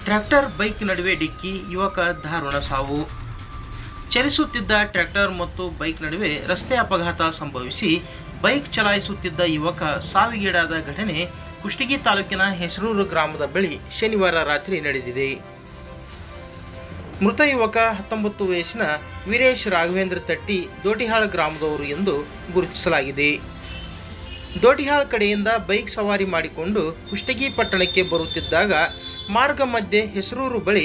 Tractor bike ನಡುವೆ ಡಿಕ್ಕಿ, ಯುವಕ ದಾರುಣ ಸಾವು. ಚಲಿಸುತ್ತಿದ್ದ ಟ್ರ್ಯಾಕ್ಟರ್ ಮತ್ತು ಬೈಕ್ ನಡುವೆ ರಸ್ತೆ ಅಪಘಾತ ಸಂಭವಿಸಿ ಬೈಕ್ ಚಲಾಯಿಸುತ್ತಿದ್ದ ಯುವಕ ಸಾವಿಗೀಡಾದ ಘಟನೆ ಕುಷ್ಟಗಿ ತಾಲೂಕಿನ ಹೆಸರೂರು ಗ್ರಾಮದ ಬಳಿ ಶನಿವಾರ ರಾತ್ರಿ ನಡೆದಿದೆ. ಮೃತ ಯುವಕ 19 ವಯಸ್ಸಿನ ವೀರೇಶ್ ರಾಘವೇಂದ್ರ ತಟ್ಟಿ ದೋಟಿಹಾಳ್ ಗ್ರಾಮದವರು ಎಂದು ಗುರುತಿಸಲಾಗಿದೆ. ದೋಟಿಹಾಳ್ ಕಡೆಯಿಂದ ಬೈಕ್ ಸವಾರಿ ಮಾಡಿಕೊಂಡು ಕುಷ್ಟಗಿ ಪಟ್ಟಣಕ್ಕೆ ಬರುತ್ತಿದ್ದಾಗ ಮಾರ್ಗ ಮಧ್ಯೆ ಹೆಸರೂರು ಬಳಿ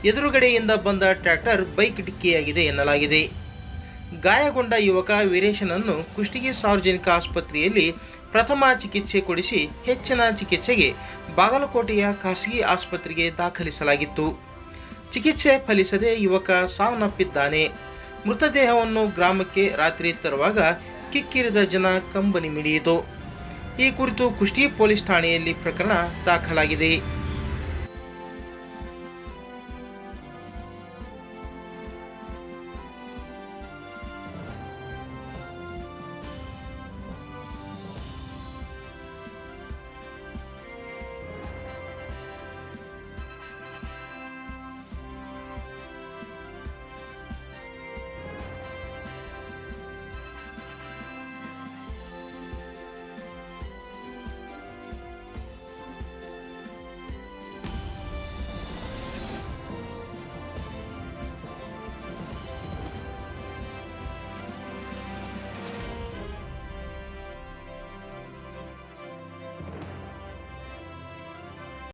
ಎದುರುಗಡೆಯಿಂದ ಬಂದ ಟ್ರ್ಯಾಕ್ಟರ್ ಬೈಕ್ ಡಿಕ್ಕಿಯಾಗಿದೆ ಎನ್ನಲಾಗಿದೆ. ಗಾಯಗೊಂಡ ಯುವಕ ವೀರೇಶನನ್ನು ಕುಷ್ಟಗಿ ಸಾರ್ವಜನಿಕ ಆಸ್ಪತ್ರೆಯಲ್ಲಿ ಪ್ರಥಮ ಚಿಕಿತ್ಸೆ ಕೊಡಿಸಿ ಹೆಚ್ಚಿನ ಚಿಕಿತ್ಸೆಗೆ ಬಾಗಲಕೋಟೆಯ ಖಾಸಗಿ ಆಸ್ಪತ್ರೆಗೆ ದಾಖಲಿಸಲಾಗಿತ್ತು. ಚಿಕಿತ್ಸೆ ಫಲಿಸದೆ ಯುವಕ ಸಾವನ್ನಪ್ಪಿದ್ದಾನೆ. ಮೃತದೇಹವನ್ನು ಗ್ರಾಮಕ್ಕೆ ರಾತ್ರಿ ತರುವಾಗ ಕಿಕ್ಕಿರಿದ ಜನ ಕಂಬನಿ ಮಿಡಿಯಿತು. ಈ ಕುರಿತು ಕುಷ್ಟಗಿ ಪೊಲೀಸ್ ಠಾಣೆಯಲ್ಲಿ ಪ್ರಕರಣ ದಾಖಲಾಗಿದೆ.